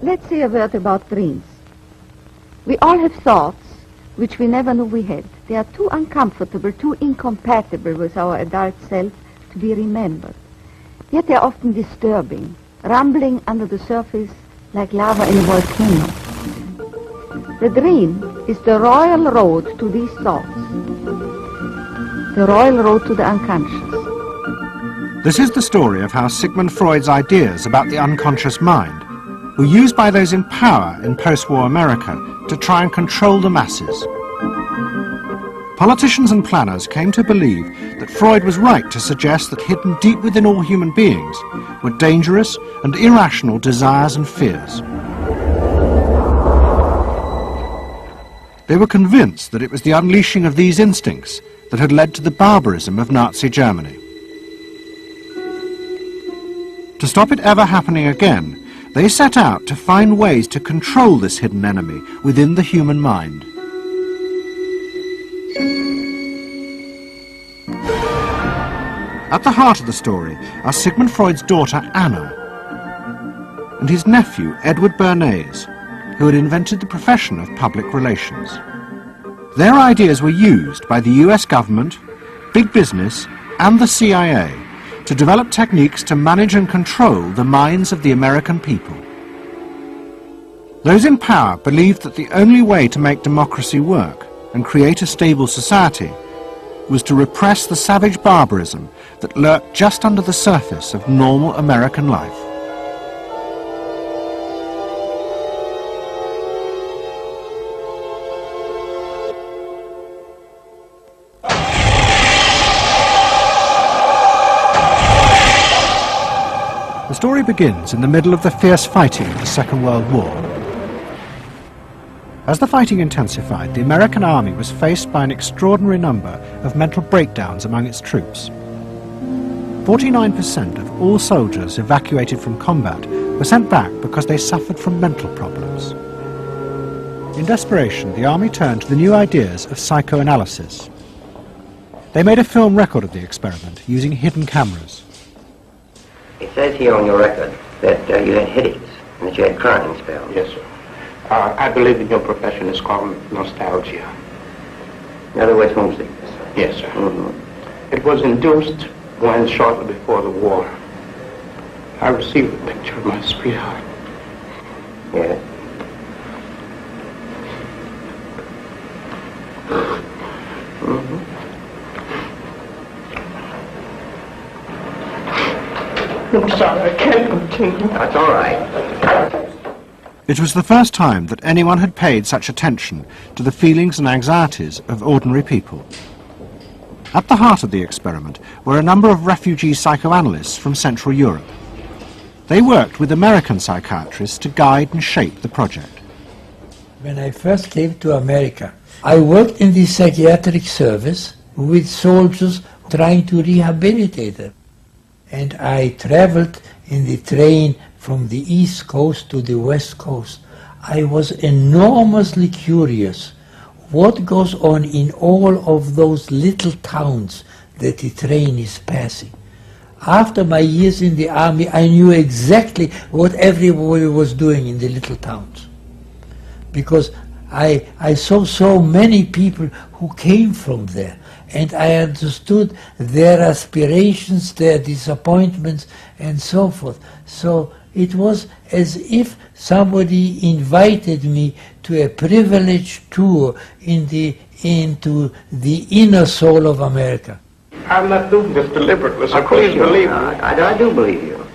let's say a word about dreams. We all have thoughts which we never knew we had. They are too uncomfortable, too incompatible with our adult self to be remembered. Yet they are often disturbing, rumbling under the surface like lava in a volcano. The dream is the royal road to these thoughts, the royal road to the unconscious. This is the story of how Sigmund Freud's ideas about the unconscious mind were used by those in power in post-war America to try and control the masses. Politicians and planners came to believe that Freud was right to suggest that hidden deep within all human beings were dangerous and irrational desires and fears. They were convinced that it was the unleashing of these instincts that had led to the barbarism of Nazi Germany. To stop it ever happening again, they set out to find ways to control this hidden enemy within the human mind. At the heart of the story are Sigmund Freud's daughter Anna and his nephew Edward Bernays, who had invented the profession of public relations. Their ideas were used by the US government, big business and the CIA to develop techniques to manage and control the minds of the American people. Those in power believed that the only way to make democracy work and create a stable society was to repress the savage barbarism that lurked just under the surface of normal American life. The story begins in the middle of the fierce fighting of the Second World War. As the fighting intensified, the American army was faced by an extraordinary number of mental breakdowns among its troops. 49% of all soldiers evacuated from combat were sent back because they suffered from mental problems. In desperation, the army turned to the new ideas of psychoanalysis. They made a film record of the experiment using hidden cameras. It says here on your record that you had headaches and that you had crying spells. Yes, sir. I believe in your profession is called nostalgia. In other words, homesickness. Yes, sir. Mm-hmm. It was induced when, shortly before the war, I received a picture of my sweetheart. Yes. Mm-hmm. I'm sorry, I can't continue. That's all right. It was the first time that anyone had paid such attention to the feelings and anxieties of ordinary people. At the heart of the experiment were a number of refugee psychoanalysts from Central Europe. They worked with American psychiatrists to guide and shape the project. When I first came to America, I worked in the psychiatric service with soldiers trying to rehabilitate them. And I traveled in the train from the East Coast to the West Coast. I was enormously curious what goes on in all of those little towns that the train is passing. After my years in the army, I knew exactly what everybody was doing in the little towns. Because I saw so many people who came from there, and I understood their aspirations, their disappointments, and so forth. So it was as if somebody invited me to a privileged tour into the inner soul of America. I'm not doing this deliberately, so please believe me. I do believe you.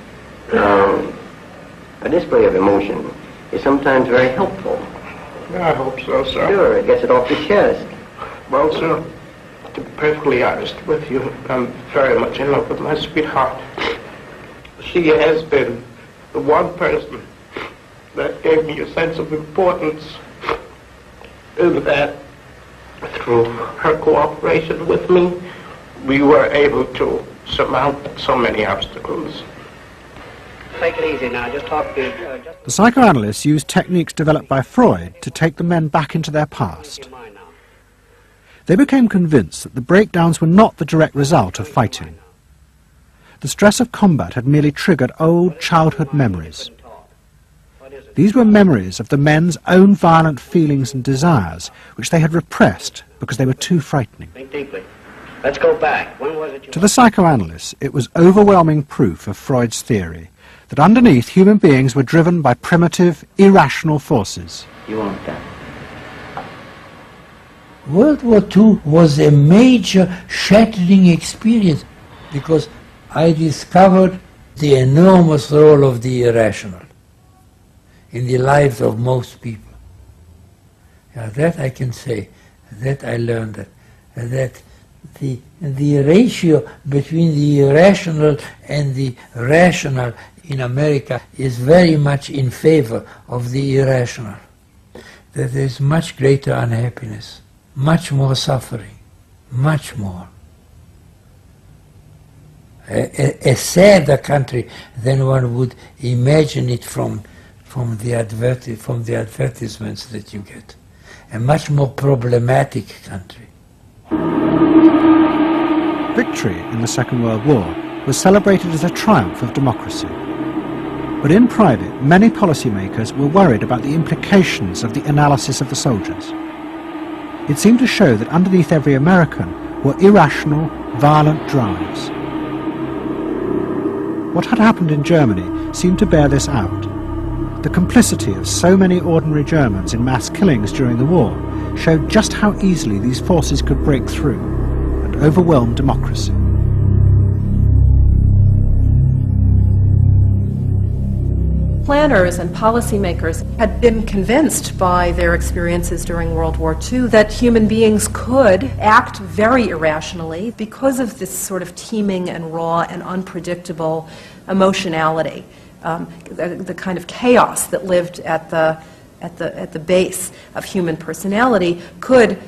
A display of emotion is sometimes very helpful. I hope so, sir. Sure, it gets it off the chest. Well, sir, to be perfectly honest with you, I'm very much in love with my sweetheart. She has been the one person that gave me a sense of importance, and that through her cooperation with me, we were able to surmount so many obstacles. Take it easy now, just talk to... The psychoanalysts used techniques developed by Freud to take the men back into their past. They became convinced that the breakdowns were not the direct result of fighting. The stress of combat had merely triggered old childhood memories. These were memories of the men's own violent feelings and desires, which they had repressed because they were too frightening. Think deeply. Let's go back. When was it you... To the psychoanalysts, it was overwhelming proof of Freud's theory that underneath human beings were driven by primitive, irrational forces. You won't die. World War II was a major shattering experience because I discovered the enormous role of the irrational in the lives of most people. That I can say, that I learned that the ratio between the irrational and the rational in America is very much in favor of the irrational. That there is much greater unhappiness, much more suffering, much more. A sadder country than one would imagine it from the advertisements that you get. A much more problematic country. Victory in the Second World War was celebrated as a triumph of democracy. But in private, many policymakers were worried about the implications of the analysis of the soldiers. It seemed to show that underneath every American were irrational, violent drives. What had happened in Germany seemed to bear this out. The complicity of so many ordinary Germans in mass killings during the war showed just how easily these forces could break through and overwhelm democracy. Planners and policymakers had been convinced by their experiences during World War II that human beings could act very irrationally because of this sort of teeming and raw and unpredictable emotionality, the kind of chaos that lived at the base of human personality could,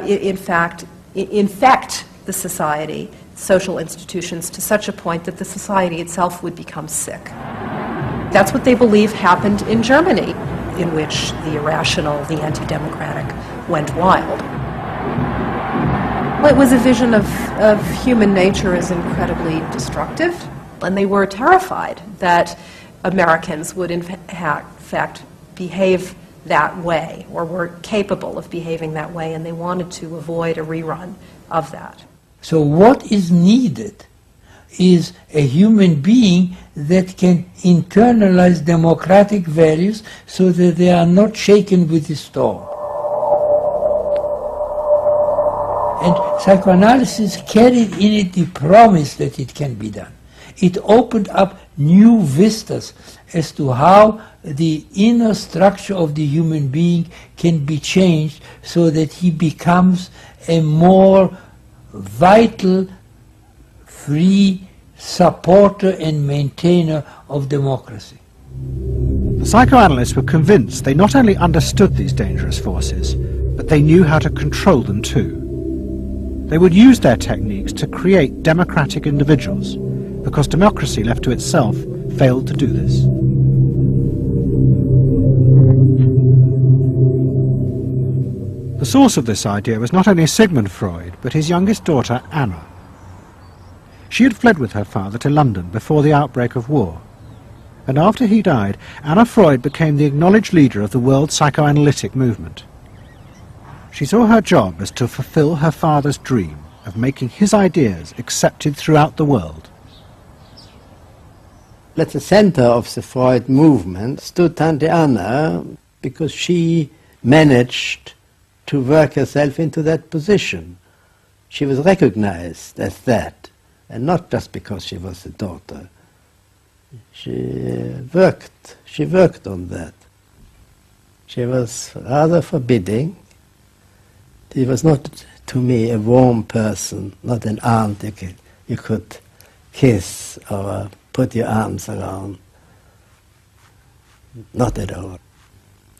in fact, infect the society, social institutions, to such a point that the society itself would become sick. That's what they believe happened in Germany, in which the irrational, the anti-democratic, went wild. Well, it was a vision of human nature as incredibly destructive, and they were terrified that Americans would in fact behave that way, or were capable of behaving that way, and they wanted to avoid a rerun of that. So what is needed is a human being that can internalize democratic values so that they are not shaken with the storm. And psychoanalysis carried in it the promise that it can be done. It opened up new vistas as to how the inner structure of the human being can be changed so that he becomes a more vital, free supporter and maintainer of democracy. The psychoanalysts were convinced they not only understood these dangerous forces, but they knew how to control them too. They would use their techniques to create democratic individuals, because democracy left to itself failed to do this. The source of this idea was not only Sigmund Freud, but his youngest daughter, Anna. She had fled with her father to London before the outbreak of war, and after he died, Anna Freud became the acknowledged leader of the world psychoanalytic movement. She saw her job as to fulfill her father's dream of making his ideas accepted throughout the world. At the center of the Freud movement stood Tante Anna, because she managed to work herself into that position. She was recognized as that, and not just because she was a daughter. She worked on that. She was rather forbidding. She was not, to me, a warm person, not an aunt you could kiss or put your arms around. Not at all.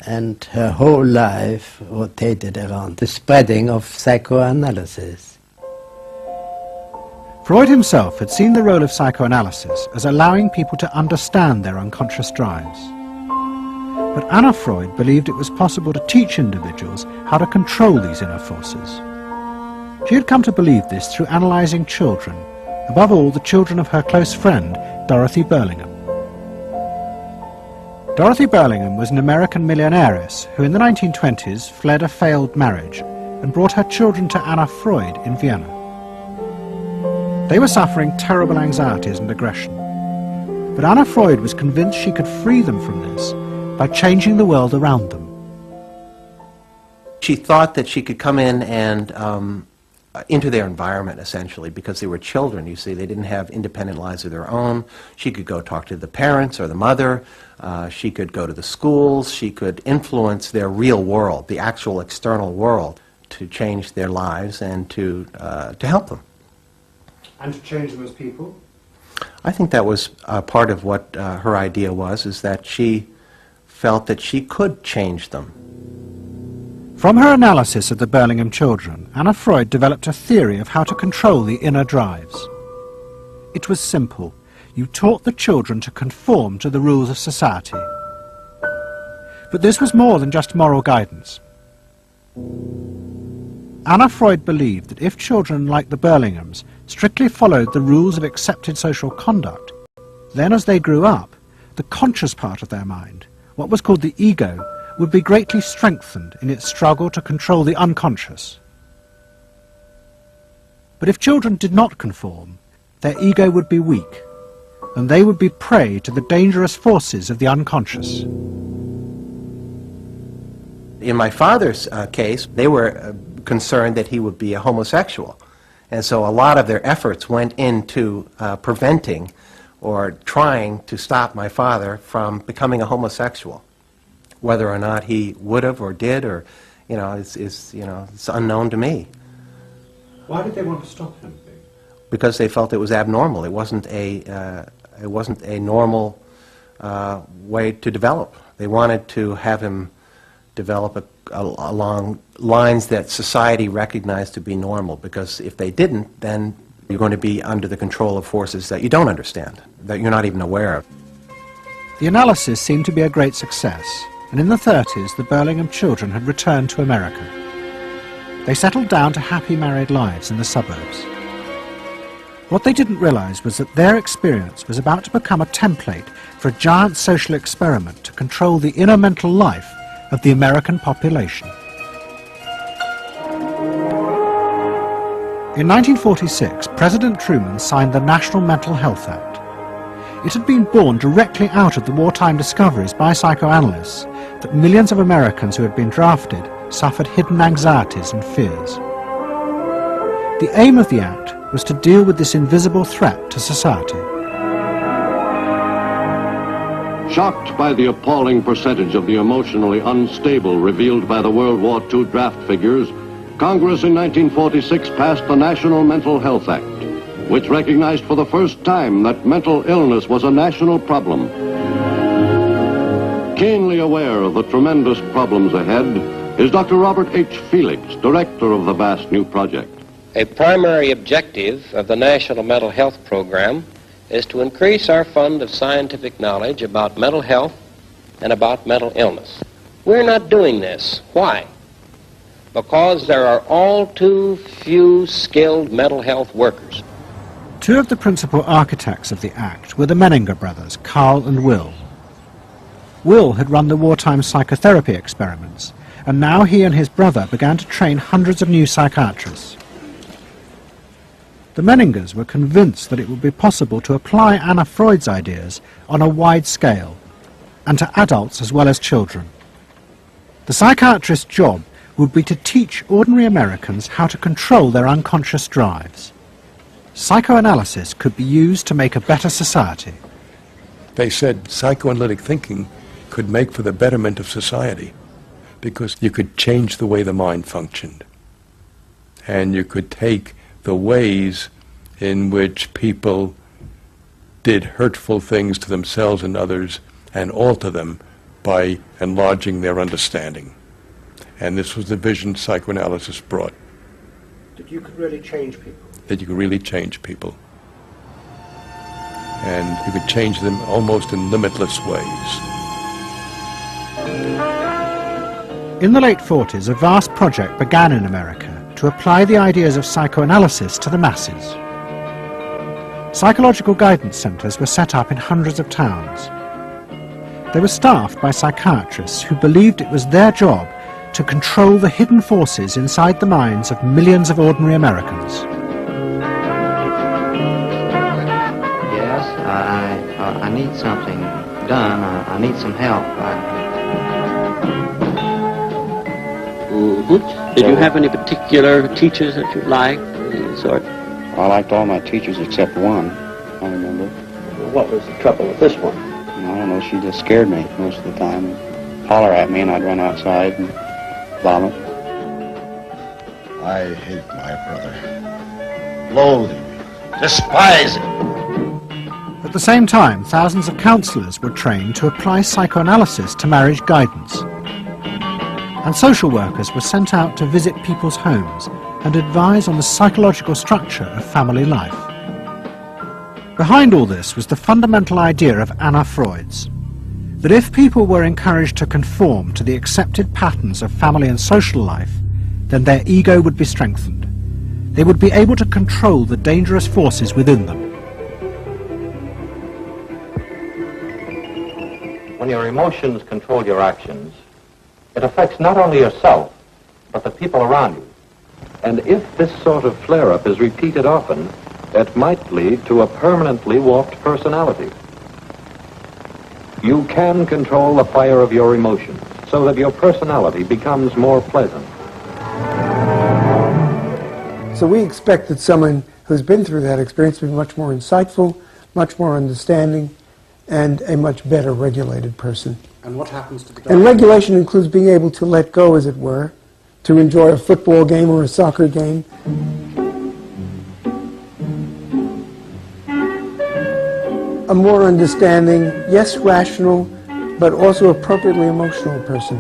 And her whole life rotated around the spreading of psychoanalysis. Freud himself had seen the role of psychoanalysis as allowing people to understand their unconscious drives. But Anna Freud believed it was possible to teach individuals how to control these inner forces. She had come to believe this through analysing children, above all the children of her close friend, Dorothy Burlingham. Dorothy Burlingham was an American millionairess who in the 1920s fled a failed marriage and brought her children to Anna Freud in Vienna. They were suffering terrible anxieties and aggression, but Anna Freud was convinced she could free them from this by changing the world around them. She thought that she could come in and into their environment, essentially, because they were children, you see. They didn't have independent lives of their own. She could go talk to the parents or the mother. She could go to the schools. She could influence their real world, the actual external world, to change their lives and to help them. And to change them as people? I think that was part of what her idea was, is that she felt that she could change them. From her analysis of the Burlingham children, Anna Freud developed a theory of how to control the inner drives. It was simple. You taught the children to conform to the rules of society. But this was more than just moral guidance. Anna Freud believed that if children like the Burlinghams strictly followed the rules of accepted social conduct, then as they grew up, the conscious part of their mind, what was called the ego, would be greatly strengthened in its struggle to control the unconscious. But if children did not conform, their ego would be weak, and they would be prey to the dangerous forces of the unconscious. In my father's case, they were concerned that he would be a homosexual, and so a lot of their efforts went into preventing or trying to stop my father from becoming a homosexual. Whether or not he would have or did, or, it's unknown to me. Why did they want to stop him? Because they felt it was abnormal. It wasn't a normal way to develop. They wanted to have him develop along lines that society recognized to be normal, because if they didn't, then you're going to be under the control of forces that you don't understand, that you're not even aware of. The analysis seemed to be a great success, and in the 30s the Burlingham children had returned to America. They settled down to happy married lives in the suburbs. What they didn't realize was that their experience was about to become a template for a giant social experiment to control the inner mental life of the American population. In 1946, President Truman signed the National Mental Health Act. It had been born directly out of the wartime discoveries by psychoanalysts that millions of Americans who had been drafted suffered hidden anxieties and fears. The aim of the act was to deal with this invisible threat to society. Shocked by the appalling percentage of the emotionally unstable revealed by the World War II draft figures, Congress in 1946 passed the National Mental Health Act, which recognized for the first time that mental illness was a national problem. Keenly aware of the tremendous problems ahead is Dr. Robert H. Felix, director of the vast new project. A primary objective of the National Mental Health Program is to increase our fund of scientific knowledge about mental health and about mental illness. We're not doing this. Why? Because there are all too few skilled mental health workers. Two of the principal architects of the Act were the Menninger brothers, Carl and Will. Will had run the wartime psychotherapy experiments, and now he and his brother began to train hundreds of new psychiatrists. The Menningers were convinced that it would be possible to apply Anna Freud's ideas on a wide scale, and to adults as well as children. The psychiatrist's job would be to teach ordinary Americans how to control their unconscious drives. Psychoanalysis could be used to make a better society. They said psychoanalytic thinking could make for the betterment of society, because you could change the way the mind functioned. And you could take the ways in which people did hurtful things to themselves and others and alter them by enlarging their understanding. And this was the vision psychoanalysis brought. That you could really change people? That you could really change people. And you could change them almost in limitless ways. In the late 40s, a vast project began in America to apply the ideas of psychoanalysis to the masses. Psychological guidance centers were set up in hundreds of towns. They were staffed by psychiatrists who believed it was their job to control the hidden forces inside the minds of millions of ordinary Americans. Yes, I need something done. I need some help. Did you have any particular teachers that you liked? Sort? I liked all my teachers except one, I remember. What was the trouble with this one? I don't know, she just scared me most of the time. She'd holler at me and I'd run outside and vomit. I hate my brother. Loathe him. Despise him. At the same time, thousands of counselors were trained to apply psychoanalysis to marriage guidance. And social workers were sent out to visit people's homes and advise on the psychological structure of family life. Behind all this was the fundamental idea of Anna Freud's, that if people were encouraged to conform to the accepted patterns of family and social life, then their ego would be strengthened. They would be able to control the dangerous forces within them. When your emotions control your actions, it affects not only yourself, but the people around you. And if this sort of flare-up is repeated often, it might lead to a permanently warped personality. You can control the fire of your emotions so that your personality becomes more pleasant. So we expect that someone who's been through that experience to be much more insightful, much more understanding, and a much better regulated person. And what happens to the And regulation includes being able to let go, as it were, to enjoy a football game or a soccer game. A more understanding, yes, rational, but also appropriately emotional person.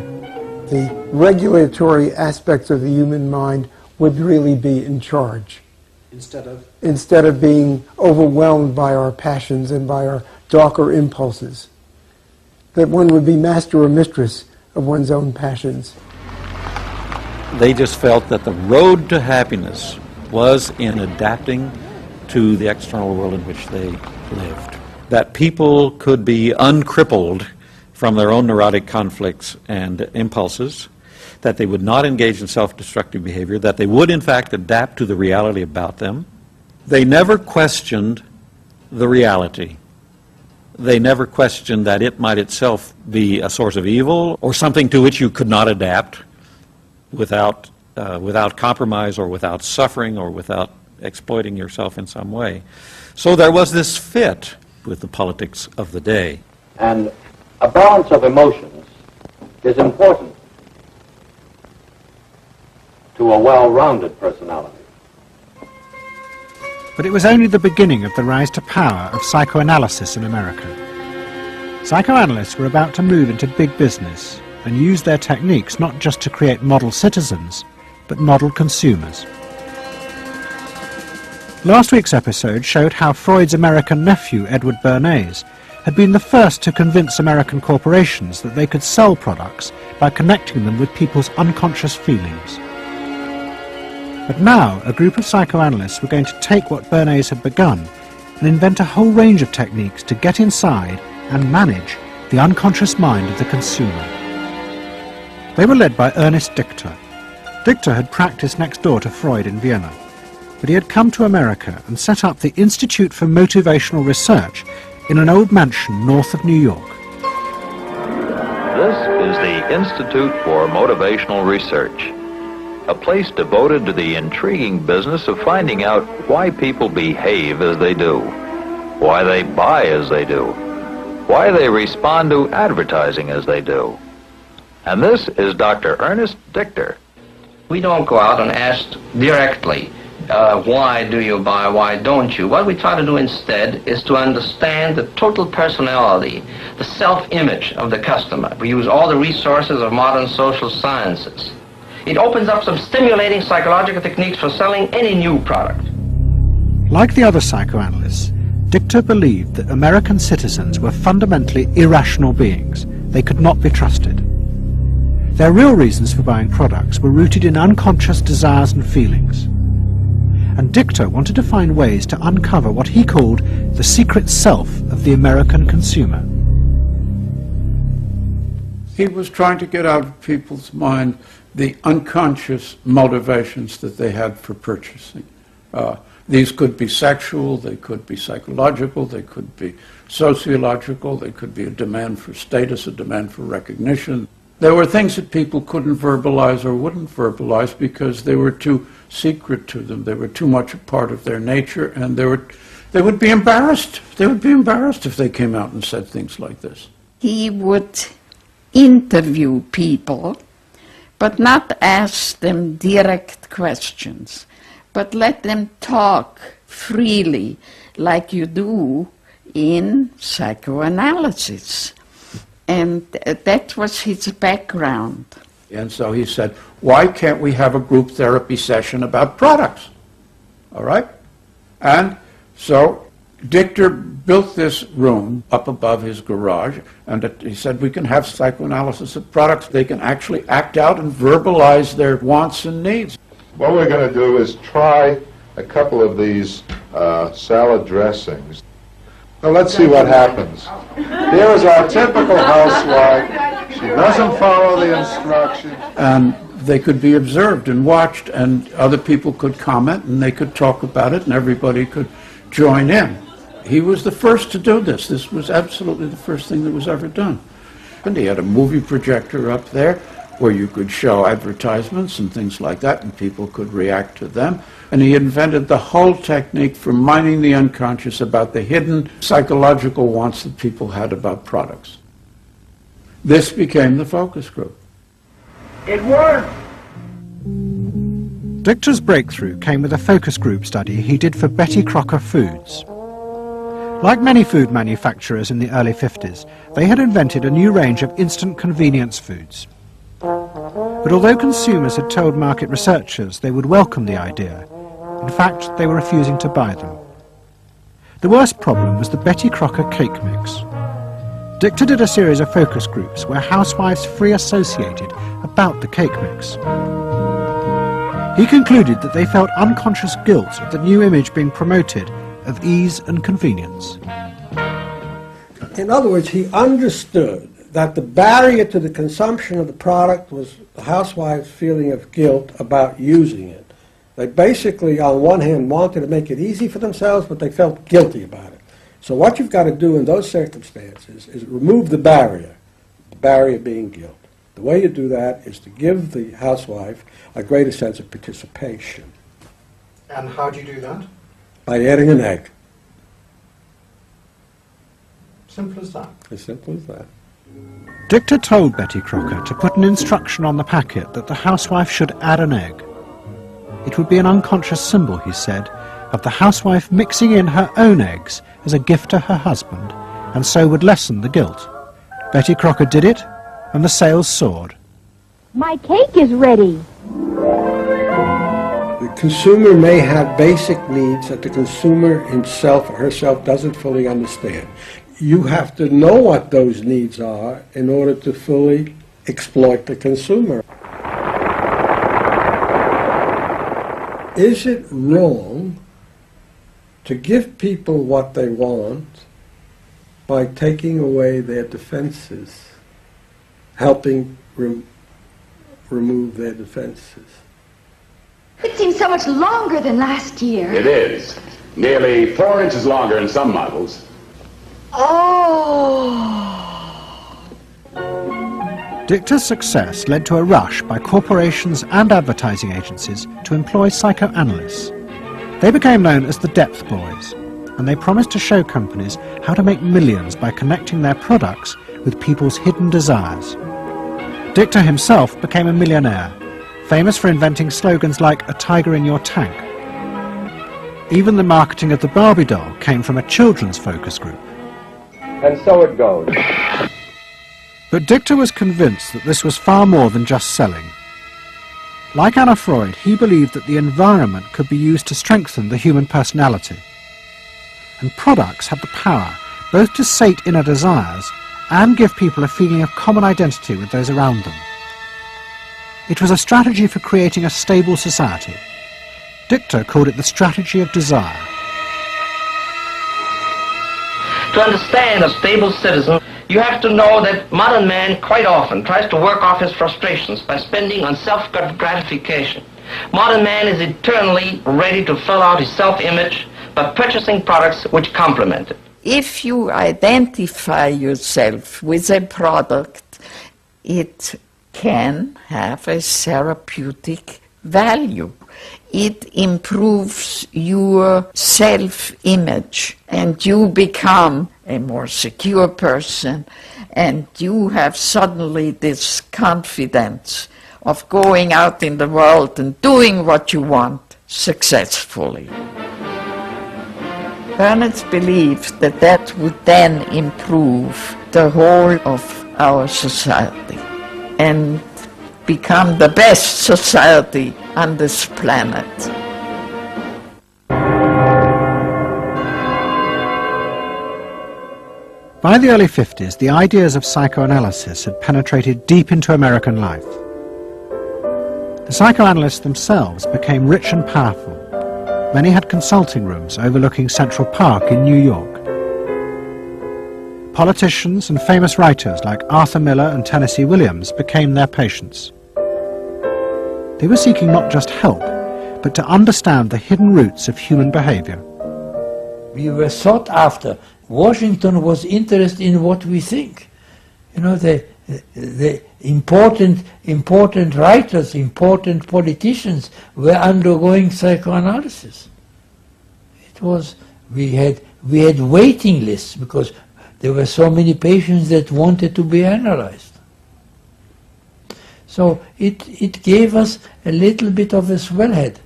The regulatory aspects of the human mind would really be in charge. Instead of being overwhelmed by our passions and by our darker impulses. That one would be master or mistress of one's own passions. They just felt that the road to happiness was in adapting to the external world in which they lived. That people could be uncrippled from their own neurotic conflicts and impulses, that they would not engage in self-destructive behavior, that they would in fact adapt to the reality about them. They never questioned the reality. They never questioned that it might itself be a source of evil or something to which you could not adapt without compromise or without suffering or without exploiting yourself in some way. So there was this fit with the politics of the day. And a balance of emotions is important to a well-rounded personality. But it was only the beginning of the rise to power of psychoanalysis in America. Psychoanalysts were about to move into big business and use their techniques not just to create model citizens, but model consumers. Last week's episode showed how Freud's American nephew, Edward Bernays, had been the first to convince American corporations that they could sell products by connecting them with people's unconscious feelings. But now, a group of psychoanalysts were going to take what Bernays had begun and invent a whole range of techniques to get inside and manage the unconscious mind of the consumer. They were led by Ernest Dichter. Dichter had practiced next door to Freud in Vienna, but he had come to America and set up the Institute for Motivational Research in an old mansion north of New York. This is the Institute for Motivational Research, a place devoted to the intriguing business of finding out why people behave as they do, why they buy as they do, why they respond to advertising as they do. And this is Dr. Ernest Dichter. We don't go out and ask directly, why do you buy, why don't you? What we try to do instead is to understand the total personality, the self-image of the customer. We use all the resources of modern social sciences. It opens up some stimulating psychological techniques for selling any new product. Like the other psychoanalysts, Dichter believed that American citizens were fundamentally irrational beings. They could not be trusted. Their real reasons for buying products were rooted in unconscious desires and feelings. And Dichter wanted to find ways to uncover what he called the secret self of the American consumer. He was trying to get out of people's mind the unconscious motivations that they had for purchasing. These could be sexual, they could be psychological, they could be sociological, they could be a demand for status, a demand for recognition. There were things that people couldn't verbalize or wouldn't verbalize because they were too secret to them. They were too much a part of their nature, and they would be embarrassed. They would be embarrassed if they came out and said things like this. He would interview people, but not ask them direct questions, but let them talk freely like you do in psychoanalysis. And that was his background. And so he said, why can't we have a group therapy session about products? All right? And so Dichter built this room up above his garage, and he said we can have psychoanalysis of products. They can actually act out and verbalize their wants and needs. What we're going to do is try a couple of these salad dressings. Now let's see what happens. Here is our typical housewife. She doesn't follow the instructions. And they could be observed and watched, and other people could comment, and they could talk about it, and everybody could join in. He was the first to do this. This was absolutely the first thing that was ever done. And he had a movie projector up there where you could show advertisements and things like that, and people could react to them. And he invented the whole technique for mining the unconscious about the hidden psychological wants that people had about products. This became the focus group. It worked. Dichter's breakthrough came with a focus group study he did for Betty Crocker Foods. Like many food manufacturers in the early 50s, they had invented a new range of instant convenience foods. But although consumers had told market researchers they would welcome the idea, in fact, they were refusing to buy them. The worst problem was the Betty Crocker cake mix. Dichter did a series of focus groups where housewives free associated about the cake mix. He concluded that they felt unconscious guilt at the new image being promoted of ease and convenience. In other words, he understood that the barrier to the consumption of the product was the housewife's feeling of guilt about using it. They basically, on one hand, wanted to make it easy for themselves, but they felt guilty about it. So what you've got to do in those circumstances is remove the barrier being guilt. The way you do that is to give the housewife a greater sense of participation. And how do you do that? By adding an egg. Simple as that. As simple as that. Dichter told Betty Crocker to put an instruction on the packet that the housewife should add an egg. It would be an unconscious symbol, he said, of the housewife mixing in her own eggs as a gift to her husband, and so would lessen the guilt. Betty Crocker did it, and the sales soared. My cake is ready. The consumer may have basic needs that the consumer himself or herself doesn't fully understand. You have to know what those needs are in order to fully exploit the consumer. Is it wrong to give people what they want by taking away their defenses, helping remove their defenses? It seems so much longer than last year. It is. Nearly 4 inches longer in some models. Oh! Dichter's success led to a rush by corporations and advertising agencies to employ psychoanalysts. They became known as the Depth Boys, and they promised to show companies how to make millions by connecting their products with people's hidden desires. Dichter himself became a millionaire, famous for inventing slogans like "a tiger in your tank." Even the marketing of the Barbie doll came from a children's focus group. And so it goes. But Dichter was convinced that this was far more than just selling. Like Anna Freud, he believed that the environment could be used to strengthen the human personality. And products had the power both to sate inner desires and give people a feeling of common identity with those around them. It was a strategy for creating a stable society. Dichter called it the strategy of desire. To understand a stable citizen, You have to know that modern man quite often tries to work off his frustrations by spending on self-gratification. Modern man is eternally ready to fill out his self-image by purchasing products which complement it. If you identify yourself with a product, it can have a therapeutic value. It improves your self-image, and you become a more secure person, and you have suddenly this confidence of going out in the world and doing what you want successfully. Bernays believed that that would then improve the whole of our society and become the best society on this planet. By the early 50s, the ideas of psychoanalysis had penetrated deep into American life. The psychoanalysts themselves became rich and powerful. Many had consulting rooms overlooking Central Park in New York. Politicians and famous writers like Arthur Miller and Tennessee Williams became their patients. They were seeking not just help, but to understand the hidden roots of human behavior. We were sought after. Washington was interested in what we think. You know, the important writers, important politicians were undergoing psychoanalysis. It was, we had waiting lists because there were so many patients that wanted to be analyzed. So it gave us a little bit of a swellhead.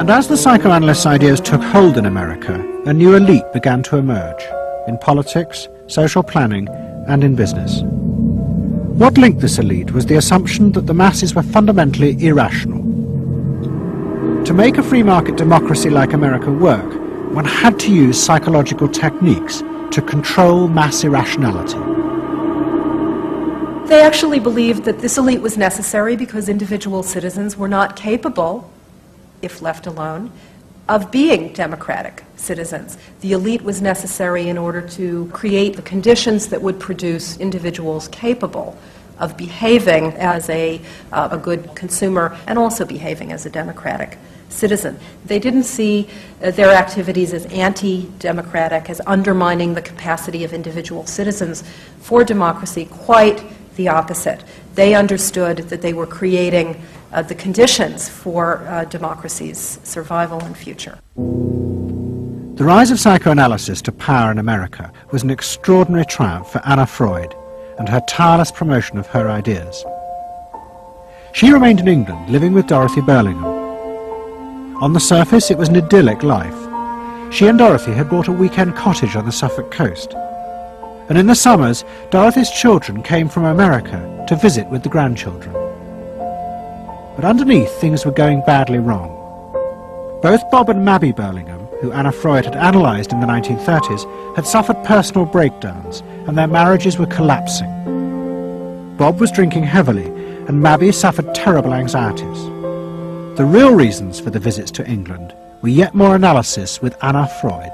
And as the psychoanalysts' ideas took hold in America, a new elite began to emerge, in politics, social planning, and in business. What linked this elite was the assumption that the masses were fundamentally irrational. To make a free market democracy like America work, one had to use psychological techniques to control mass irrationality. They actually believed that this elite was necessary because individual citizens were not capable, if left alone, of being democratic citizens. The elite was necessary in order to create the conditions that would produce individuals capable of behaving as a good consumer and also behaving as a democratic citizen. They didn't see their activities as anti-democratic, as undermining the capacity of individual citizens for democracy. Quite the opposite. They understood that they were creating the conditions for democracy's survival and future. The rise of psychoanalysis to power in America was an extraordinary triumph for Anna Freud and her tireless promotion of her ideas. She remained in England, living with Dorothy Burlingham. On the surface, it was an idyllic life. She and Dorothy had bought a weekend cottage on the Suffolk coast. And in the summers, Dorothy's children came from America to visit with the grandchildren. But underneath, things were going badly wrong. Both Bob and Mabby Burlingham, who Anna Freud had analysed in the 1930s, had suffered personal breakdowns, and their marriages were collapsing. Bob was drinking heavily, and Mabby suffered terrible anxieties. The real reasons for the visits to England were yet more analysis with Anna Freud.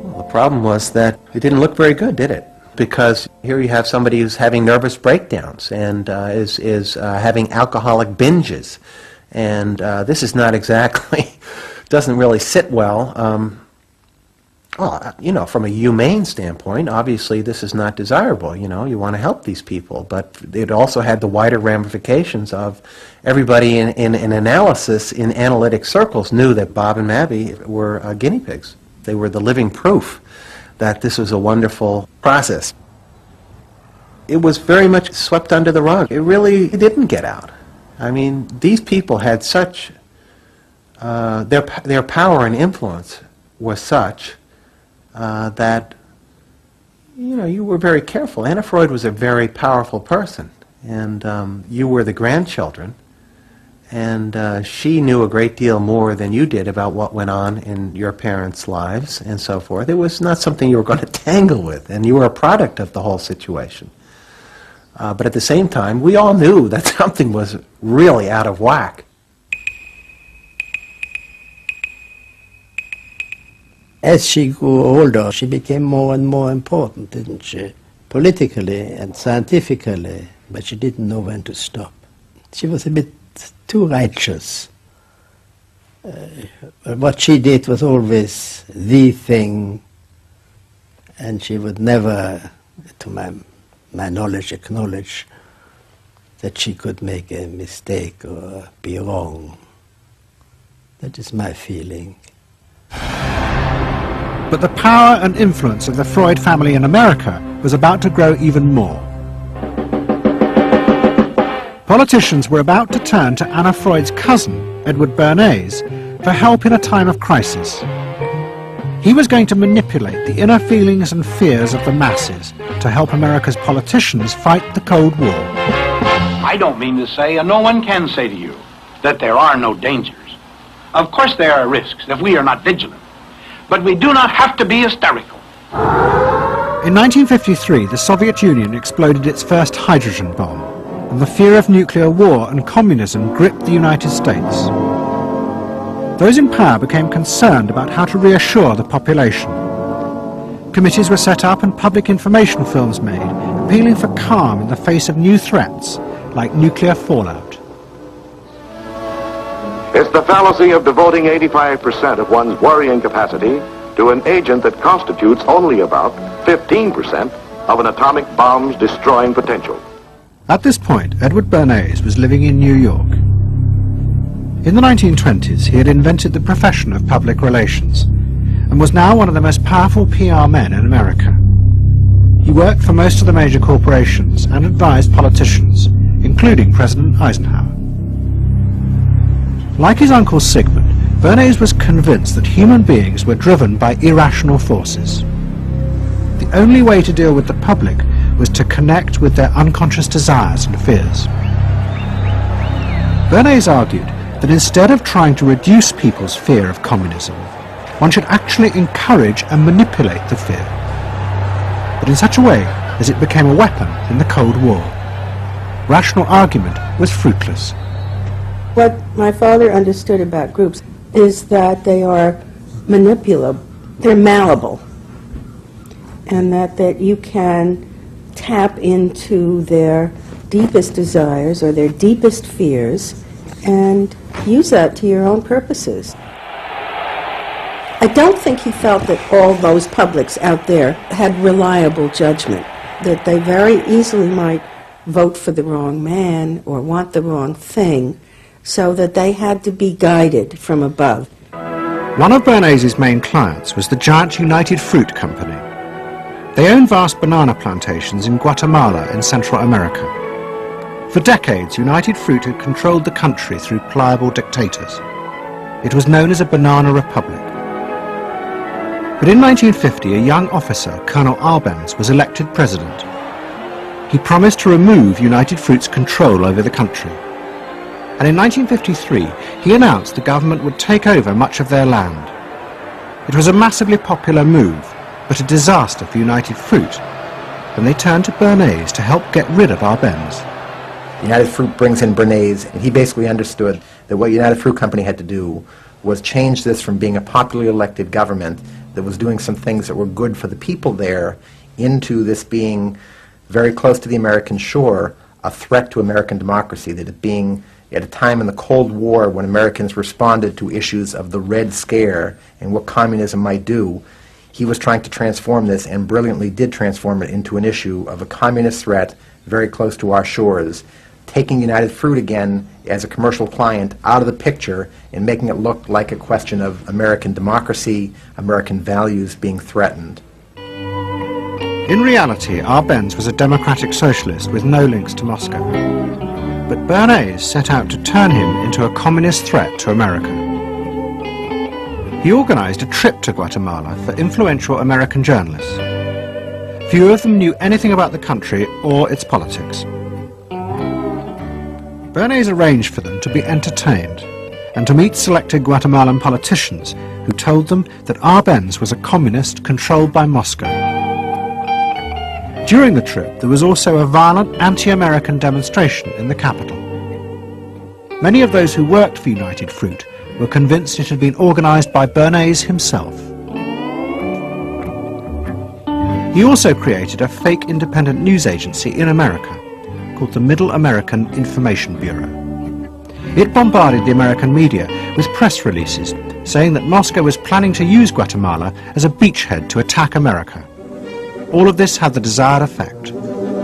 Well, the problem was that it didn't look very good, did it? Because here you have somebody who's having nervous breakdowns and is having alcoholic binges. And this is not exactly, doesn't really sit well. Well, you know, from a humane standpoint, obviously this is not desirable. You know, you want to help these people. But it also had the wider ramifications of everybody in analysis, in analytic circles, knew that Bob and Mabby were guinea pigs. They were the living proof that this was a wonderful process. It was very much swept under the rug. It really didn't get out. I mean, these people had such, their power and influence was such that, you know, you were very careful. Anna Freud was a very powerful person, and you were the grandchildren, and she knew a great deal more than you did about what went on in your parents' lives and so forth. It was not something you were going to tangle with, and you were a product of the whole situation. But at the same time, we all knew that something was really out of whack. As she grew older, she became more and more important, didn't she? Politically and scientifically, but she didn't know when to stop. She was a bit too righteous. What she did was always the thing, and she would never, to my knowledge, acknowledge that she could make a mistake or be wrong. That is my feeling. But the power and influence of the Freud family in America was about to grow even more. Politicians were about to turn to Anna Freud's cousin, Edward Bernays, for help in a time of crisis. He was going to manipulate the inner feelings and fears of the masses to help America's politicians fight the Cold War. I don't mean to say, and no one can say to you, that there are no dangers. Of course there are risks if we are not vigilant. But we do not have to be hysterical. In 1953, the Soviet Union exploded its first hydrogen bomb, and the fear of nuclear war and communism gripped the United States. Those in power became concerned about how to reassure the population. Committees were set up and public information films made, appealing for calm in the face of new threats, like nuclear fallout. It's the fallacy of devoting 85% of one's worrying capacity to an agent that constitutes only about 15% of an atomic bomb's destroying potential. At this point, Edward Bernays was living in New York. In the 1920s, he had invented the profession of public relations and was now one of the most powerful PR men in America. He worked for most of the major corporations and advised politicians, including President Eisenhower. Like his uncle Sigmund, Bernays was convinced that human beings were driven by irrational forces. The only way to deal with the public was to connect with their unconscious desires and fears. Bernays argued that instead of trying to reduce people's fear of communism, one should actually encourage and manipulate the fear, but in such a way as it became a weapon in the Cold War. Rational argument was fruitless. What my father understood about groups is that they are manipulable, they're malleable, and that you can tap into their deepest desires or their deepest fears and use that to your own purposes. I don't think he felt that all those publics out there had reliable judgment, that they very easily might vote for the wrong man or want the wrong thing, so that they had to be guided from above. One of Bernays' main clients was the giant United Fruit Company. They owned vast banana plantations in Guatemala in Central America. For decades, United Fruit had controlled the country through pliable dictators. It was known as a banana republic. But in 1950, a young officer, Colonel Arbenz, was elected president. He promised to remove United Fruit's control over the country. And in 1953, he announced the government would take over much of their land. It was a massively popular move, but a disaster for United Fruit, and they turned to Bernays to help get rid of Arbenz. United Fruit brings in Bernays, and he basically understood that what United Fruit Company had to do was change this from being a popularly elected government that was doing some things that were good for the people there into this being very close to the American shore, a threat to American democracy, that it being at a time in the Cold War when Americans responded to issues of the Red Scare and what communism might do, he was trying to transform this and brilliantly did transform it into an issue of a communist threat very close to our shores, taking United Fruit again as a commercial client out of the picture and making it look like a question of American democracy, American values being threatened. In reality, Arbenz was a democratic socialist with no links to Moscow. But Bernays set out to turn him into a communist threat to America. He organized a trip to Guatemala for influential American journalists. Few of them knew anything about the country or its politics. Bernays arranged for them to be entertained and to meet selected Guatemalan politicians who told them that Arbenz was a communist controlled by Moscow. During the trip, there was also a violent anti-American demonstration in the capital. Many of those who worked for United Fruit were convinced it had been organized by Bernays himself. He also created a fake independent news agency in America called the Middle American Information Bureau. It bombarded the American media with press releases saying that Moscow was planning to use Guatemala as a beachhead to attack America. All of this had the desired effect.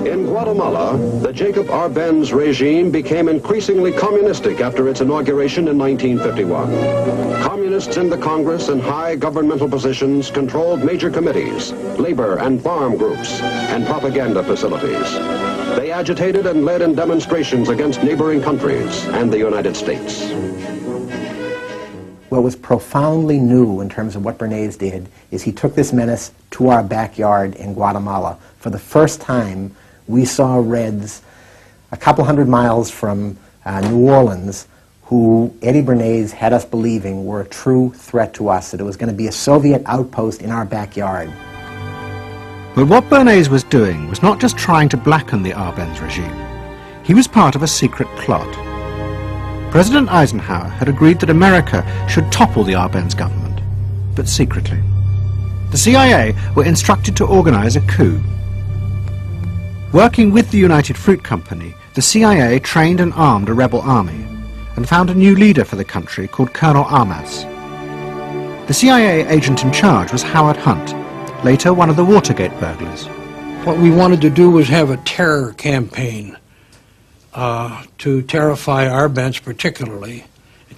In Guatemala, the Jacob Arbenz regime became increasingly communistic after its inauguration in 1951. Communists in the Congress and high governmental positions controlled major committees, labor and farm groups, and propaganda facilities. They agitated and led in demonstrations against neighboring countries and the United States. What was profoundly new in terms of what Bernays did is he took this menace to our backyard in Guatemala. For the first time, we saw Reds a couple hundred miles from New Orleans who Eddie Bernays had us believing were a true threat to us, that it was going to be a Soviet outpost in our backyard. But what Bernays was doing was not just trying to blacken the Arbenz regime. He was part of a secret plot. President Eisenhower had agreed that America should topple the Arbenz government, but secretly. The CIA were instructed to organize a coup. Working with the United Fruit Company, the CIA trained and armed a rebel army and found a new leader for the country called Colonel Armas. The CIA agent in charge was Howard Hunt, later one of the Watergate burglars. What we wanted to do was have a terror campaign to terrify Arbenz particularly,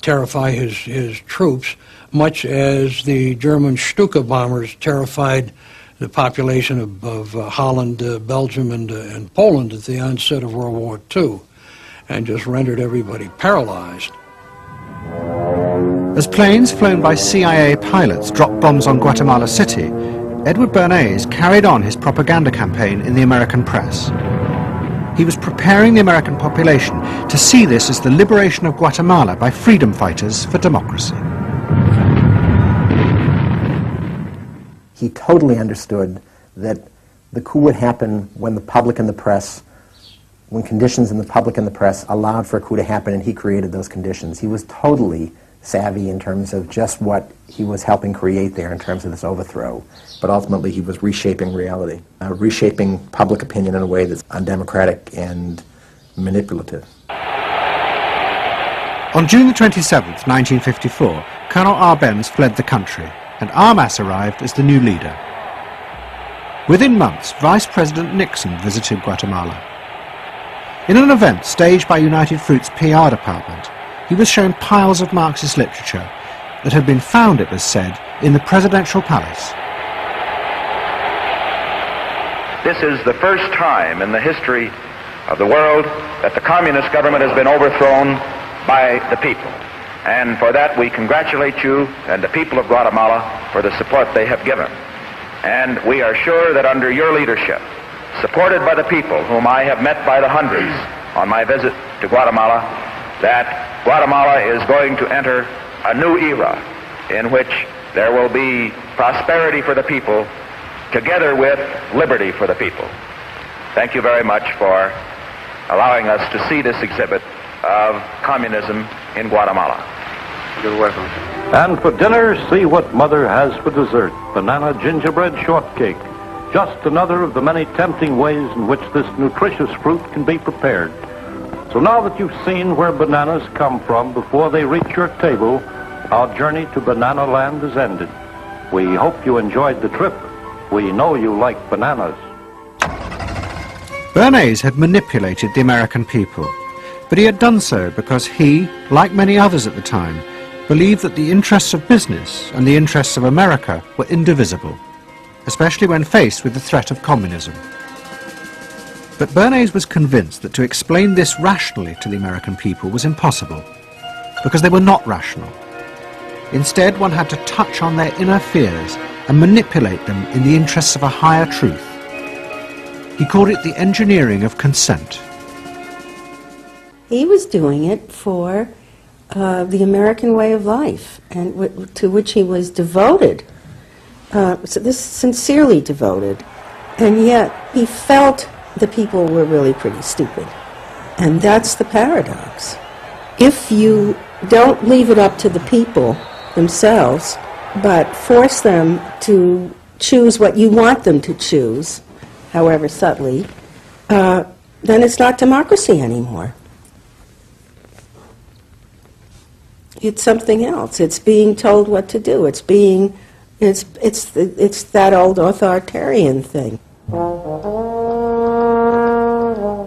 terrify his troops, much as the German Stuka bombers terrified the population of Holland, Belgium, and Poland at the onset of World War II, and just rendered everybody paralyzed. As planes flown by CIA pilots dropped bombs on Guatemala City, Edward Bernays carried on his propaganda campaign in the American press. He was preparing the American population to see this as the liberation of Guatemala by freedom fighters for democracy. He totally understood that the coup would happen when the public and the press, when conditions in the public and the press allowed for a coup to happen, and he created those conditions. He was totally savvy in terms of just what he was helping create there in terms of this overthrow. But ultimately he was reshaping reality, reshaping public opinion in a way that's undemocratic and manipulative. On June the 27th, 1954, Colonel Arbenz fled the country, and Armas arrived as the new leader. Within months, Vice President Nixon visited Guatemala. In an event staged by United Fruit's PR department, he was shown piles of Marxist literature that had been found, it was said, in the presidential palace. This is the first time in the history of the world that the communist government has been overthrown by the people. And for that we congratulate you and the people of Guatemala for the support they have given. And we are sure that under your leadership, supported by the people whom I have met by the hundreds on my visit to Guatemala, that Guatemala is going to enter a new era in which there will be prosperity for the people together with liberty for the people. Thank you very much for allowing us to see this exhibit of communism in Guatemala. You're welcome. And for dinner, see what Mother has for dessert. Banana gingerbread shortcake. Just another of the many tempting ways in which this nutritious fruit can be prepared. So now that you've seen where bananas come from before they reach your table, our journey to Banana Land is ended. We hope you enjoyed the trip. We know you like bananas. Bernays had manipulated the American people, but he had done so because he, like many others at the time, believed that the interests of business and the interests of America were indivisible, especially when faced with the threat of communism. But Bernays was convinced that to explain this rationally to the American people was impossible, because they were not rational. Instead, one had to touch on their inner fears and manipulate them in the interests of a higher truth. He called it the engineering of consent. He was doing it for the American way of life, and to which he was devoted, sincerely devoted, and yet he felt the people were really pretty stupid. And that's the paradox. If you don't leave it up to the people themselves, but force them to choose what you want them to choose, however subtly, then it's not democracy anymore. It's something else. It's being told what to do. It's that old authoritarian thing.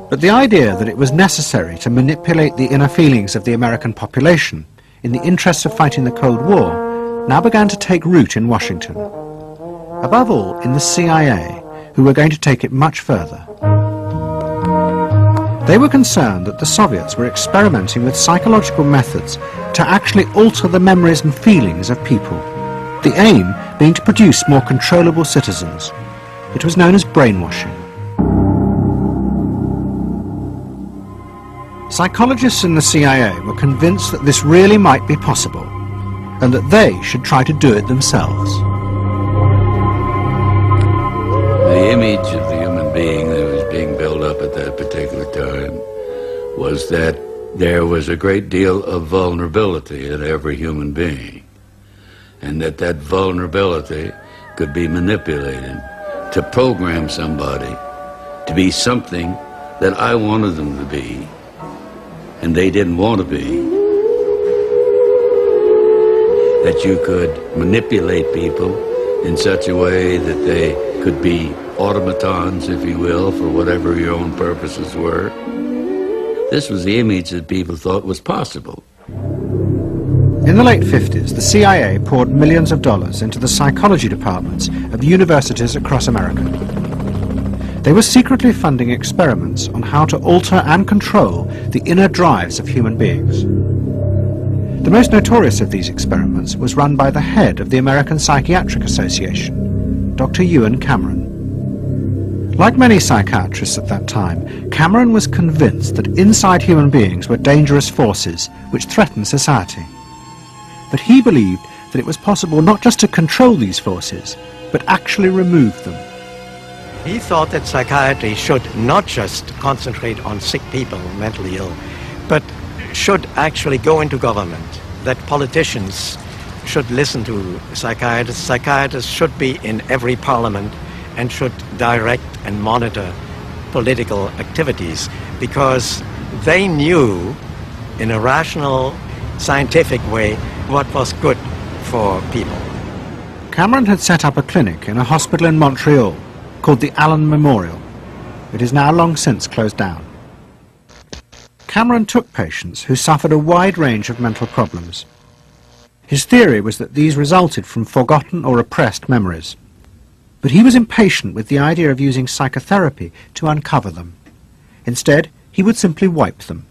But the idea that it was necessary to manipulate the inner feelings of the American population in the interests of fighting the Cold War now began to take root in Washington. Above all, in the CIA, who were going to take it much further. They were concerned that the Soviets were experimenting with psychological methods to actually alter the memories and feelings of people, the aim being to produce more controllable citizens. It was known as brainwashing. Psychologists in the CIA were convinced that this really might be possible, and that they should try to do it themselves. The image of the human being that was being built up at that particular time was that there was a great deal of vulnerability in every human being, and that vulnerability could be manipulated to program somebody to be something that I wanted them to be, and they didn't want to be. That you could manipulate people in such a way that they could be automatons, if you will, for whatever your own purposes were. This was the image that people thought was possible. In the late 50s, the CIA poured millions of dollars into the psychology departments of universities across America. They were secretly funding experiments on how to alter and control the inner drives of human beings. The most notorious of these experiments was run by the head of the American Psychiatric Association, Dr. Ewen Cameron. Like many psychiatrists at that time, Cameron was convinced that inside human beings were dangerous forces which threatened society. But he believed that it was possible not just to control these forces, but actually remove them. He thought that psychiatry should not just concentrate on sick people, mentally ill, but should actually go into government, that politicians should listen to psychiatrists. Psychiatrists should be in every parliament and should direct and monitor political activities, because they knew in a rational, scientific way what was good for people. Cameron had set up a clinic in a hospital in Montreal called the Allen Memorial. It is now long since closed down. Cameron took patients who suffered a wide range of mental problems. His theory was that these resulted from forgotten or repressed memories. But he was impatient with the idea of using psychotherapy to uncover them. Instead, he would simply wipe them.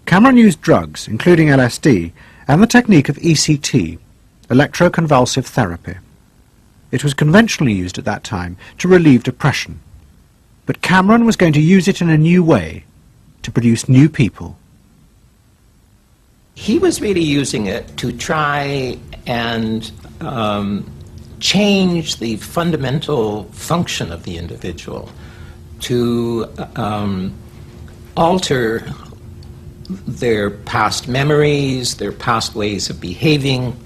Cameron used drugs, including LSD, and the technique of ECT, electroconvulsive therapy. It was conventionally used at that time to relieve depression. But Cameron was going to use it in a new way, to produce new people. He was really using it to try and change the fundamental function of the individual, to alter their past memories, their past ways of behaving.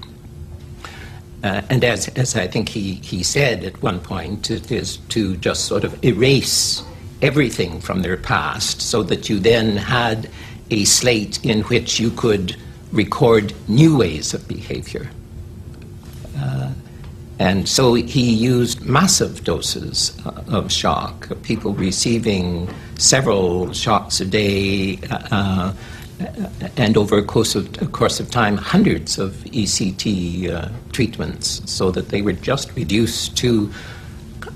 And as I think he said at one point, it is to just sort of erase everything from their past so that you then had a slate in which you could record new ways of behavior. And so he used massive doses of shock, people receiving several shocks a day, and over a course of time, hundreds of ECT treatments, so that they were just reduced to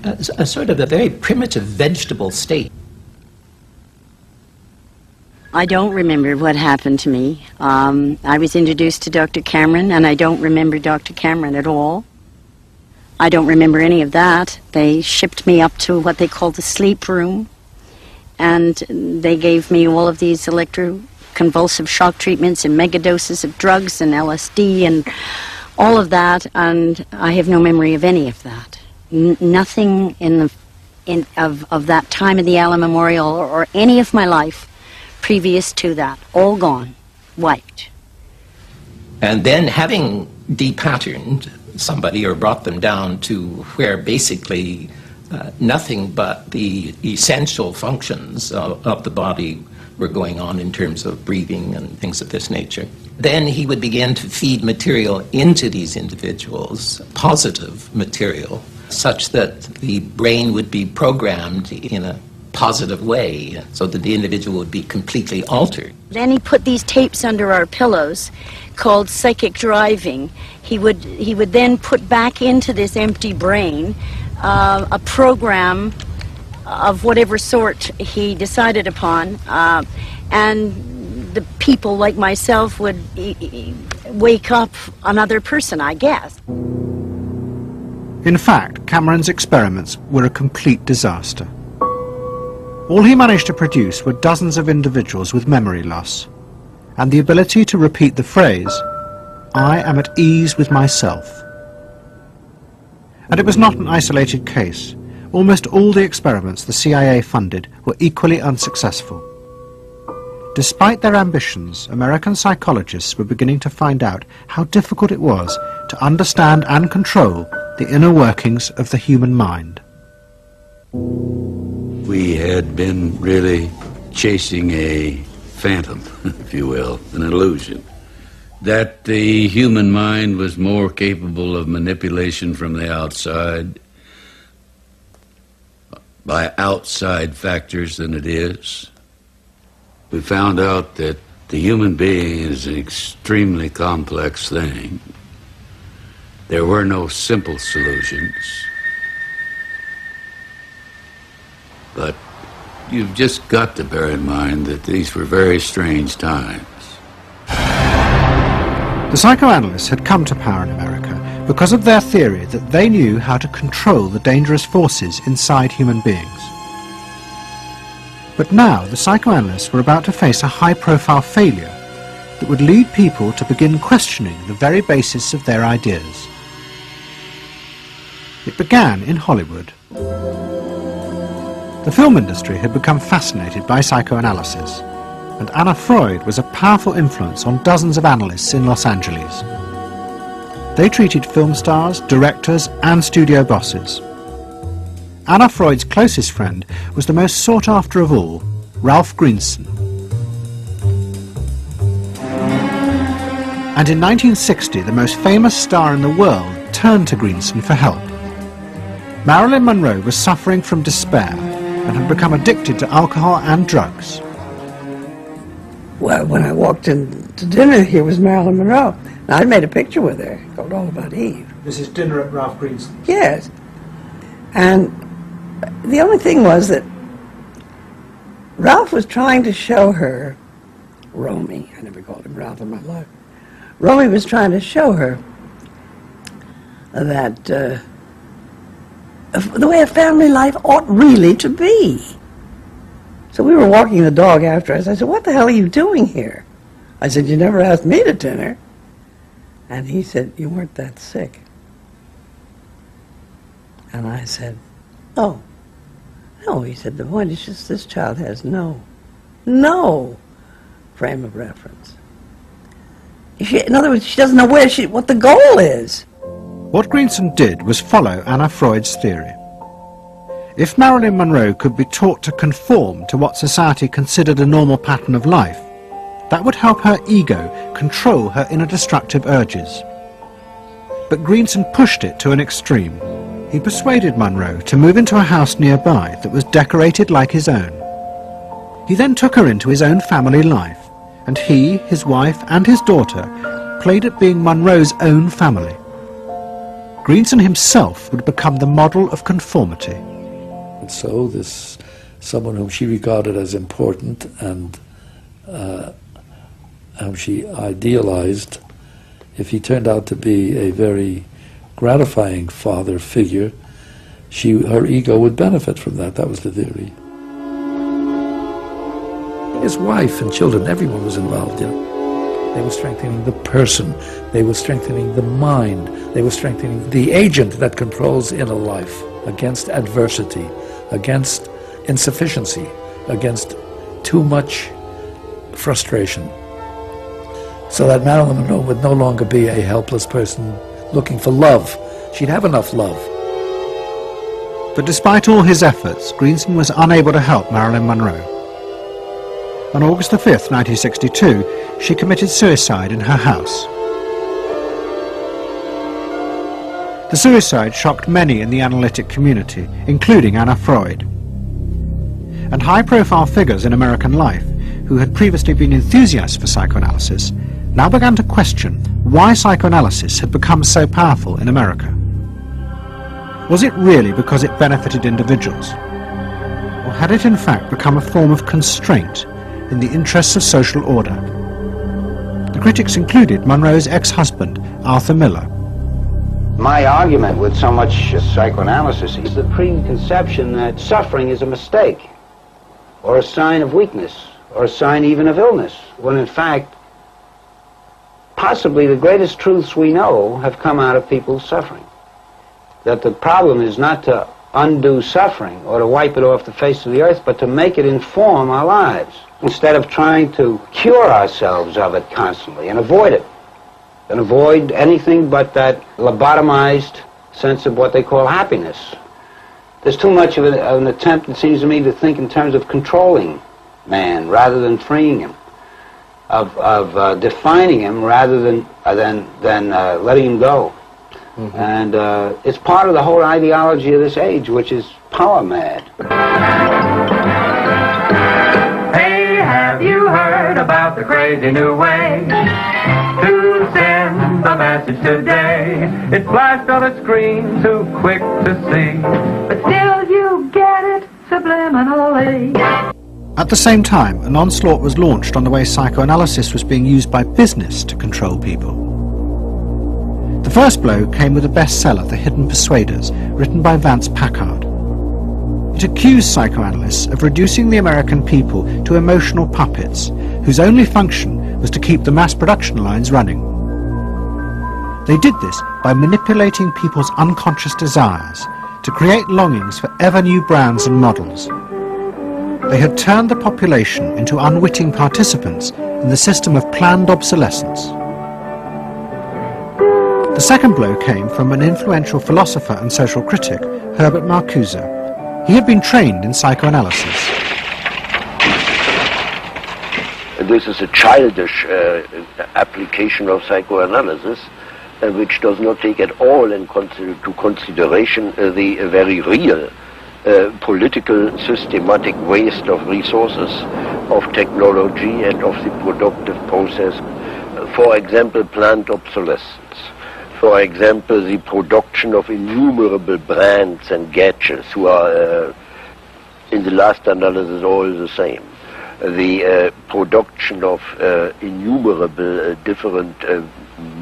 a sort of a very primitive vegetable state. I don't remember what happened to me. I was introduced to Dr. Cameron, and I don't remember Dr. Cameron at all. I don't remember any of that. They shipped me up to what they called the sleep room, and they gave me all of these electroconvulsive shock treatments and megadoses of drugs and LSD and all of that, and I have no memory of any of that. Nothing of that time in the Allen Memorial or any of my life previous to that. All gone. Wiped. And then, having depatterned somebody or brought them down to where basically nothing but the essential functions of the body were going on in terms of breathing and things of this nature. Then he would begin to feed material into these individuals, positive material, such that the brain would be programmed in a positive way, so that the individual would be completely altered. Then he put these tapes under our pillows called psychic driving. He would then put back into this empty brain a program of whatever sort he decided upon, and the people like myself would wake up another person, I guess. In fact, Cameron's experiments were a complete disaster. All he managed to produce were dozens of individuals with memory loss, and the ability to repeat the phrase, "I am at ease with myself." And it was not an isolated case. Almost all the experiments the CIA funded were equally unsuccessful. Despite their ambitions, American psychologists were beginning to find out how difficult it was to understand and control the inner workings of the human mind. We had been really chasing a phantom, if you will, an illusion, that the human mind was more capable of manipulation from the outside by outside factors than it is. We found out that the human being is an extremely complex thing. There were no simple solutions. But you've just got to bear in mind that these were very strange times. The psychoanalysts had come to power in America because of their theory that they knew how to control the dangerous forces inside human beings. But now the psychoanalysts were about to face a high-profile failure that would lead people to begin questioning the very basis of their ideas. It began in Hollywood. The film industry had become fascinated by psychoanalysis, and Anna Freud was a powerful influence on dozens of analysts in Los Angeles. They treated film stars, directors, and studio bosses. Anna Freud's closest friend was the most sought after of all, Ralph Greenson. And in 1960, the most famous star in the world turned to Greenson for help. Marilyn Monroe was suffering from despair and had become addicted to alcohol and drugs. Well, when I walked in to dinner, here was Marilyn Monroe. And I'd made a picture with her called All About Eve. This is dinner at Ralph Greenson's. Yes. And the only thing was that Ralph was trying to show her, Romy, I never called him Ralph in my life. Romy was trying to show her that the way a family life ought really to be. So we were walking the dog after us. I said, "What the hell are you doing here?" I said, "You never asked me to dinner." And he said, "You weren't that sick." And I said, "Oh, no." He said, "The point is just this child has no frame of reference. In other words, she doesn't know what the goal is." What Greenson did was follow Anna Freud's theory. If Marilyn Monroe could be taught to conform to what society considered a normal pattern of life, that would help her ego control her inner destructive urges. But Greenson pushed it to an extreme. He persuaded Monroe to move into a house nearby that was decorated like his own. He then took her into his own family life, and he, his wife, and his daughter played at being Monroe's own family. Greenson himself would become the model of conformity. And so this, someone whom she regarded as important and whom she idealized, if he turned out to be a very gratifying father figure, her ego would benefit from that. That was the theory. His wife and children, everyone was involved, you know. They were strengthening the person. They were strengthening the mind. They were strengthening the agent that controls inner life against adversity, against insufficiency, against too much frustration. So that Marilyn Monroe would no longer be a helpless person looking for love. She'd have enough love. But despite all his efforts, Greenson was unable to help Marilyn Monroe. On August the 5th, 1962, she committed suicide in her house. The suicide shocked many in the analytic community, including Anna Freud. And high-profile figures in American life, who had previously been enthusiasts for psychoanalysis, now began to question why psychoanalysis had become so powerful in America. Was it really because it benefited individuals? Or had it in fact become a form of constraint in the interests of social order? The critics included Monroe's ex-husband, Arthur Miller. My argument with so much psychoanalysis is the preconception that suffering is a mistake, or a sign of weakness, or a sign even of illness, when in fact, possibly the greatest truths we know have come out of people's suffering. That the problem is not to undo suffering or to wipe it off the face of the earth, but to make it inform our lives, instead of trying to cure ourselves of it constantly and avoid it. And avoid anything but that lobotomized sense of what they call happiness. There's too much of an attempt, it seems to me, to think in terms of controlling man rather than freeing him, of defining him rather than letting him go. Mm-hmm. And it's part of the whole ideology of this age, which is power mad. Hey, have you heard about the crazy new way to send a message today? It flashed on a screen too quick to see, but still you get it subliminally. At the same time, an onslaught was launched on the way psychoanalysis was being used by business to control people. The first blow came with a bestseller, The Hidden Persuaders, written by Vance Packard. It accused psychoanalysts of reducing the American people to emotional puppets, whose only function was to keep the mass production lines running. They did this by manipulating people's unconscious desires to create longings for ever new brands and models. They had turned the population into unwitting participants in the system of planned obsolescence. The second blow came from an influential philosopher and social critic, Herbert Marcuse. He had been trained in psychoanalysis. This is a childish application of psychoanalysis, which does not take at all into consideration the very real political systematic waste of resources, of technology and of the productive process. For example, planned obsolescence. For example, the production of innumerable brands and gadgets who are, in the last analysis, all the same. The production of innumerable different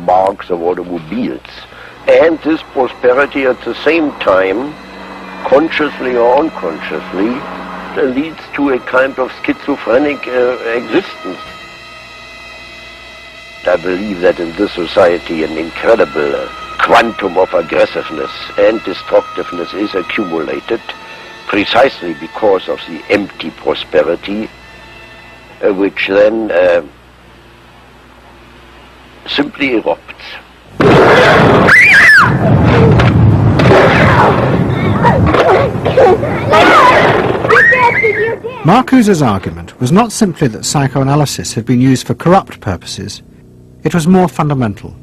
marks of automobiles. And this prosperity at the same time, consciously or unconsciously, leads to a kind of schizophrenic existence. I believe that in this society an incredible quantum of aggressiveness and destructiveness is accumulated precisely because of the empty prosperity, which then simply erupts. Marcuse's argument was not simply that psychoanalysis had been used for corrupt purposes. It was more fundamental.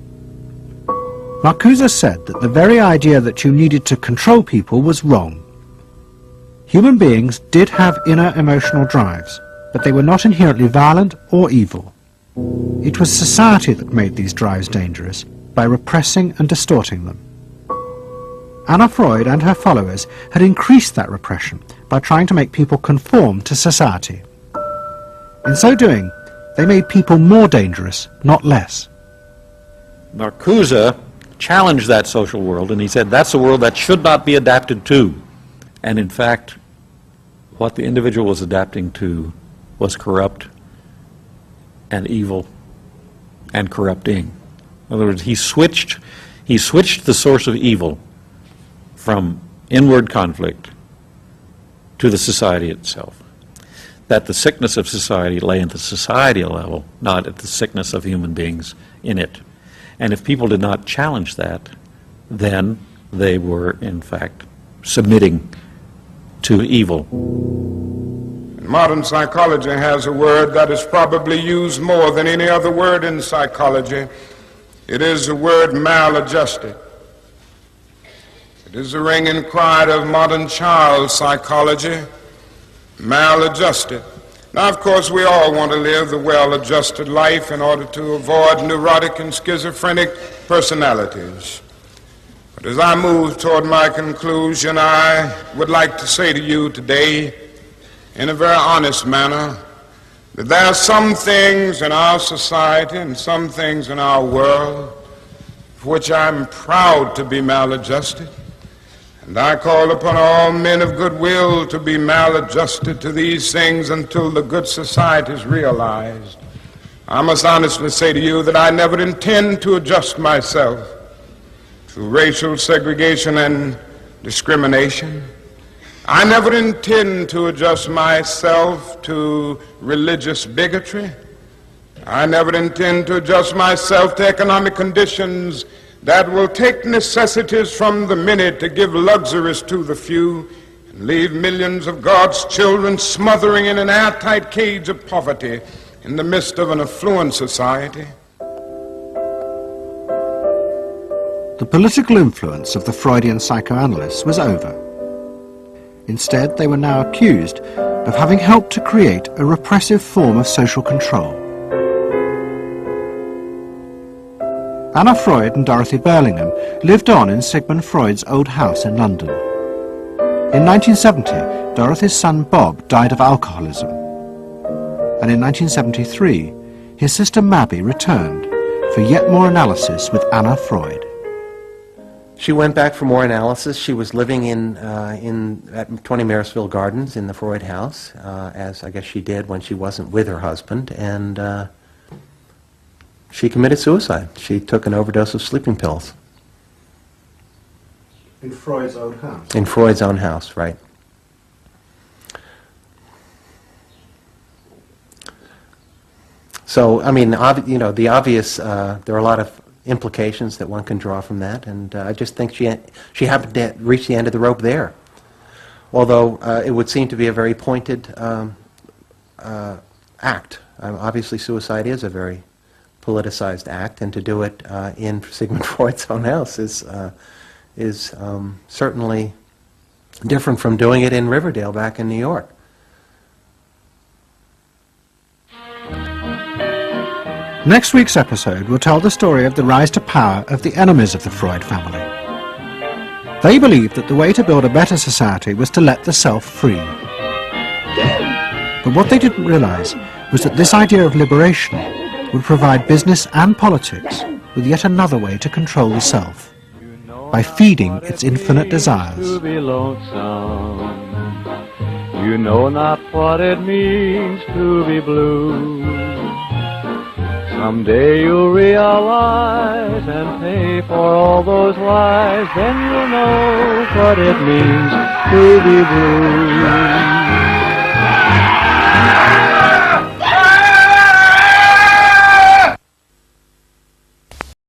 Marcuse said that the very idea that you needed to control people was wrong. Human beings did have inner emotional drives, but they were not inherently violent or evil. It was society that made these drives dangerous by repressing and distorting them. Anna Freud and her followers had increased that repression by trying to make people conform to society. In so doing, they made people more dangerous, not less. Marcuse challenged that social world, and he said that's a world that should not be adapted to. And in fact, what the individual was adapting to was corrupt and evil and corrupting. In other words, he switched the source of evil from inward conflict to the society itself. That the sickness of society lay at the societal level, not at the sickness of human beings in it. And if people did not challenge that, then they were, in fact, submitting to evil. Modern psychology has a word that is probably used more than any other word in psychology. It is the word maladjusted. It is the ringing cry of modern child psychology, maladjusted. Now, of course, we all want to live the well-adjusted life in order to avoid neurotic and schizophrenic personalities. But as I move toward my conclusion, I would like to say to you today, in a very honest manner, that there are some things in our society and some things in our world for which I'm proud to be maladjusted. And I call upon all men of goodwill to be maladjusted to these things until the good society is realized. I must honestly say to you that I never intend to adjust myself to racial segregation and discrimination. I never intend to adjust myself to religious bigotry. I never intend to adjust myself to economic conditions that will take necessities from the many to give luxuries to the few and leave millions of God's children smothering in an airtight cage of poverty in the midst of an affluent society. The political influence of the Freudian psychoanalysts was over. Instead, they were now accused of having helped to create a repressive form of social control. Anna Freud and Dorothy Burlingham lived on in Sigmund Freud's old house in London. In 1970, Dorothy's son Bob died of alcoholism. And in 1973, his sister Mabby returned for yet more analysis with Anna Freud. She went back for more analysis. She was living at 20 Marisville Gardens in the Freud house, as I guess she did when she wasn't with her husband, and she committed suicide. She took an overdose of sleeping pills. In Freud's own house? In Freud's own house, right. So, I mean, the obvious, there are a lot of implications that one can draw from that, and I just think she happened to reach the end of the rope there. Although it would seem to be a very pointed act. Obviously, suicide is a very politicized act, and to do it in Sigmund Freud's own house is certainly different from doing it in Riverdale back in New York. Next week's episode will tell the story of the rise to power of the enemies of the Freud family. They believed that the way to build a better society was to let the self free. But what they didn't realize was that this idea of liberation would provide business and politics with yet another way to control the self, by feeding its infinite desires. To be lonesome. You know not what it means to be blue. Someday you'll realize and pay for all those lies, then you'll know what it means to be blue.